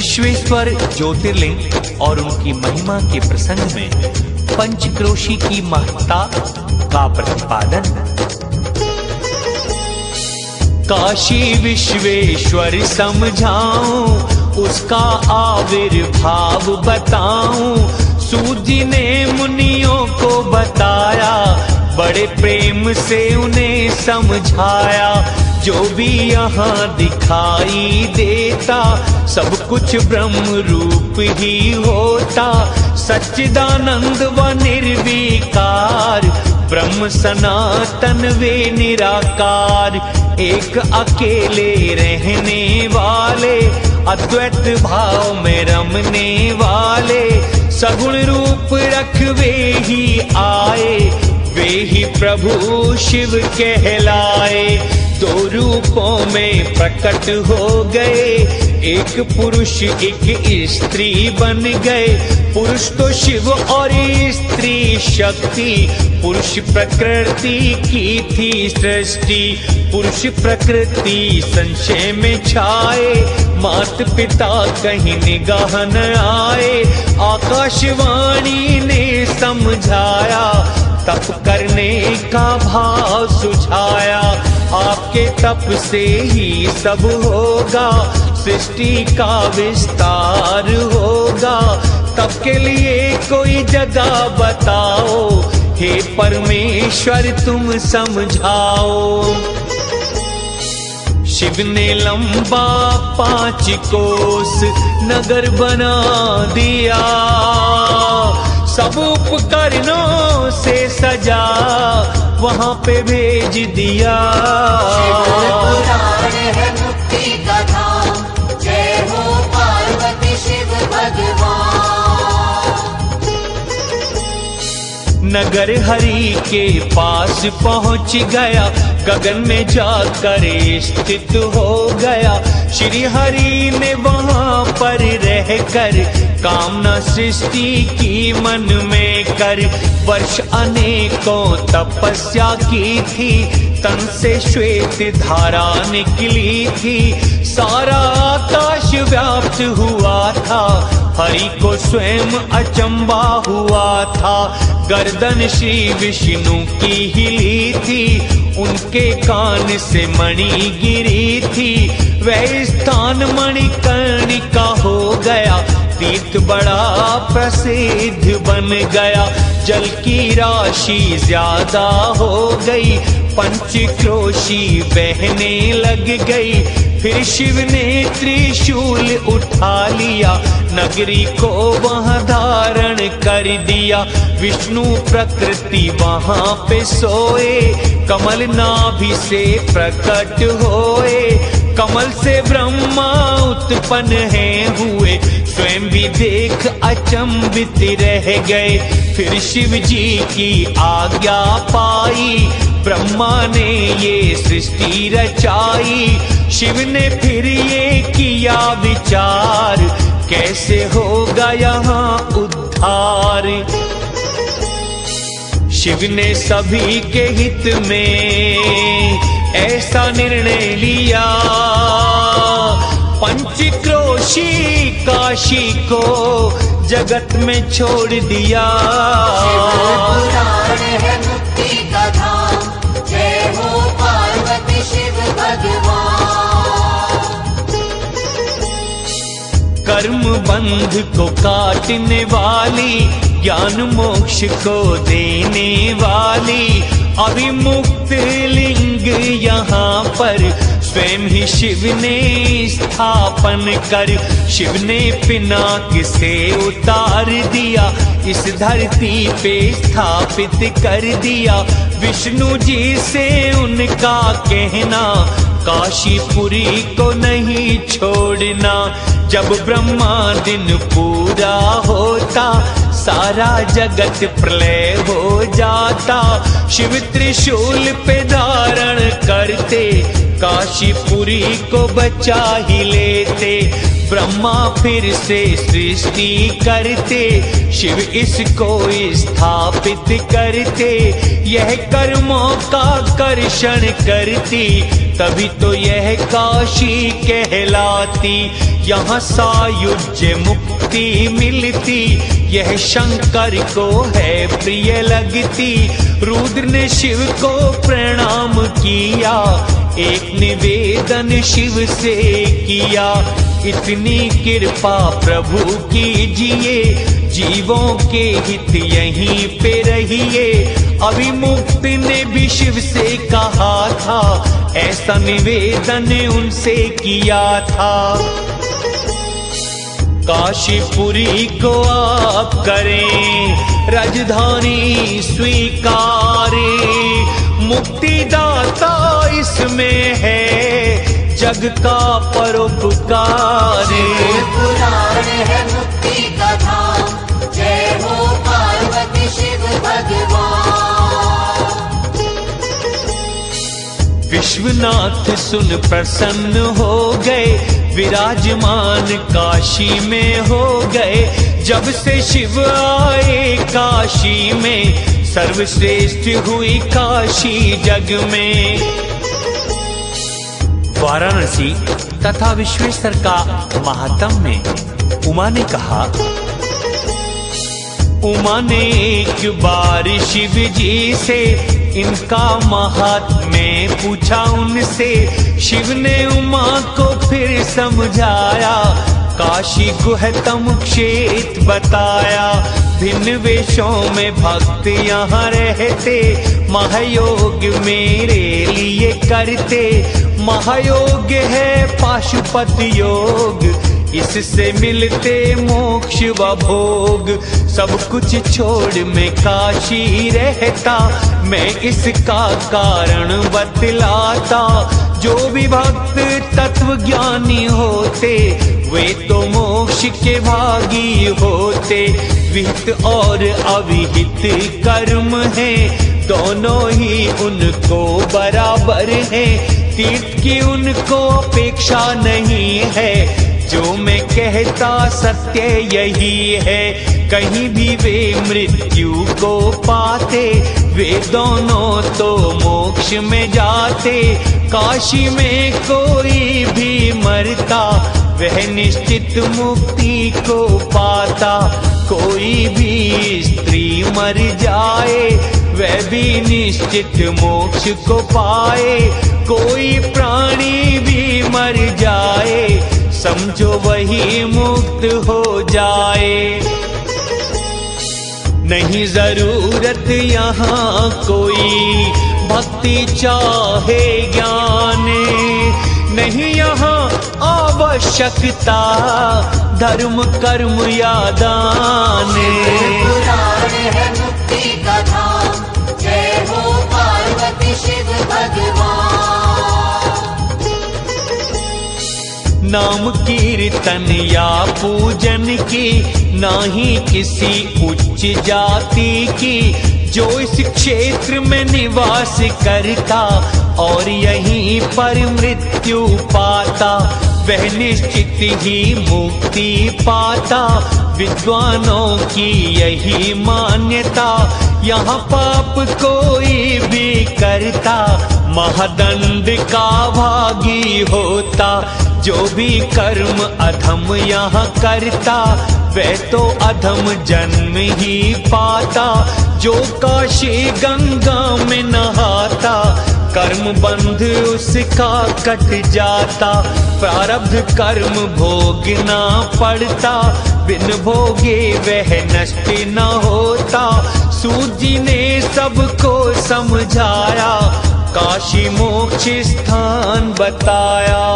विश्वेश्वर ज्योतिर्लिंग और उनकी महिमा के प्रसंग में पंचक्रोशी की महत्ता का प्रतिपादन। काशी विश्वेश्वर समझाऊं, उसका आविर्भाव बताऊं। सूत जी ने मुनियों को बताया, बड़े प्रेम से उन्हें समझाया। जो भी यहाँ दिखाई देता, सब कुछ ब्रह्म रूप ही होता। सच्चिदानंद व निर्विकार, ब्रह्म सनातन वे निराकार। एक अकेले रहने वाले, अद्वैत भाव में रमने वाले। सगुण रूप रखवे ही आए, वे ही प्रभु शिव कहलाए। दो रूपों में प्रकट हो गए, एक पुरुष एक स्त्री बन गए। पुरुष तो शिव और स्त्री शक्ति, पुरुष प्रकृति की थी सृष्टि। पुरुष प्रकृति संशय में छाए, मात पिता कहीं निगाह न आए। आकाशवाणी ने समझाया, तप करने का भाव सुझाया। आपके तप से ही सब होगा, सृष्टि का विस्तार होगा। तप के लिए कोई जगह बताओ, हे परमेश्वर तुम समझाओ। शिव ने लंबा 5 कोस नगर बना दिया, सब उपकरणों से सजा वहाँ पे भेज दिया। पुराण है मुक्ति का धाम, जय हो पार्वती शिव भगवान। नगर हरि के पास पहुँच गया, गगन में जाकर स्थित हो गया। श्री हरि ने वहाँ पर रहकर कामना सृष्टि की मन में कर। वर्ष अनेकों तपस्या की थी, तन से श्वेत धारा निकली थी। सारा आकाश व्याप्त हुआ था, हरि को स्वयं अचंबा हुआ था। गर्दन श्री विष्णु की हिली थी, उनके कान से मणि गिरी थी। वह स्थान मणिकर्णिका हो गया, तीर्थ बड़ा प्रसिद्ध बन गया। जल की राशि ज्यादा हो गई, पंचक्रोशी बहने लग गई। फिर शिव ने त्रिशूल उठा लिया, नगरी को वहाँ धारण कर दिया। विष्णु प्रकृति वहाँ पे सोए, कमल नाभि से प्रकट होए। कमल से ब्रह्मा उत्पन्न है हुए, स्वयं भी देख अचंभित रह गए। फिर शिव जी की आज्ञा पाई, ब्रह्मा ने ये सृष्टि रचाई। शिव ने फिर ये किया विचार, कैसे होगा यहाँ उद्धार। शिव ने सभी के हित में ऐसा निर्णय लिया, पंचक्रोशी काशी को जगत में छोड़ दिया। पुराण है मुक्ति का धाम, जय हो पार्वती शिव भगवान। कर्म बंध को काटने वाली, ज्ञान मोक्ष को देने वाली। अभिमुक्त लिंग यहाँ पर स्वयं ही शिव ने स्थापन कर। शिव ने पिनाक से उतार दिया, इस धरती पे स्थापित कर दिया। विष्णु जी से उनका कहना, काशीपुरी को नहीं छोड़ना। जब ब्रह्मा दिन पूरा होता, सारा जगत प्रलय हो जाता। शिव त्रिशूल पे धारण करते, काशीपुरी को बचा ही लेते। ब्रह्मा फिर से सृष्टि करते, शिव इसको स्थापित करते। यह कर्मों का कर्षण करती, तभी तो यह काशी कहलाती, यहाँ सायुज्य मुक्ति मिलती, यह शंकर को है प्रिय लगती। रुद्र ने शिव को प्रणाम किया, एक निवेदन शिव से किया, इतनी कृपा प्रभु कीजिए, जीवों के हित यहीं पे रहिए। अभिमुक्त ने भी शिव से कहा था, ऐसा निवेदन उनसे किया था। काशीपुरी को आप करें राजधानी स्वीकारे, मुक्तिदाता इसमें है जग का परोपकार। पुराण है मुक्ति का धाम, जय हो पार्वती शिव भगवान। विश्वनाथ सुन प्रसन्न हो गए, विराजमान काशी में हो गए। जब से शिव आए काशी में, सर्वश्रेष्ठ हुई काशी जग में। वाराणसी तथा विश्वेश्वर का महात्म में उमा ने कहा, उमा ने एक बार शिव जी से इनका महात्म्य पूछा उनसे। शिव ने उमा को फिर समझाया, काशी गुहतम क्षेत्र बताया। भिन्न वेशों में भक्त यहाँ रहते, महायोग मेरे लिए करते। महायोग है पाशुपत योग, इससे मिलते मोक्ष व भोग। सब कुछ छोड़ मैं काशी रहता, मैं इसका कारण बतलाता। जो भी भक्त तत्व ज्ञानी होते, वे तो मोक्ष के भागी होते। विहित और अविहित कर्म है, दोनों ही उनको बराबर है। तीर्थ की उनको अपेक्षा नहीं है, जो मैं कहता सत्य यही है। कहीं भी वे मृत्यु को पाते, वे दोनों तो मोक्ष में जाते। काशी में कोई भी मरता, वह निश्चित मुक्ति को पाता। कोई भी स्त्री मर जाए, वह भी निश्चित मोक्ष को पाए। कोई प्राणी भी मर जाए, समझो वही मुक्त हो जाए। नहीं जरूरत यहाँ कोई भक्ति चाहे ज्ञान, नहीं यहाँ आवश्यकता धर्म कर्म या दान। पुराण है मुक्ति का धाम, जय हो पार्वती शिव भगवान। नाम कीर्तन या पूजन की, नाही किसी उच्च जाति की। जो इस क्षेत्र में निवास करता और यहीं पर मृत्यु पाता, वह निश्चित ही मुक्ति पाता। विद्वानों की यही मान्यता, यहाँ पाप कोई भी करता, महादंड का भागी होता। जो भी कर्म अधम यहाँ करता, वह तो अधम जन्म ही पाता। जो काशी गंगा में नहाता, कर्म बंध उसका कट जाता। प्रारब्ध कर्म भोगना पड़ता, बिन भोगे वह नष्ट न होता। सूत जी ने सबको समझाया, काशी मोक्ष स्थान बताया।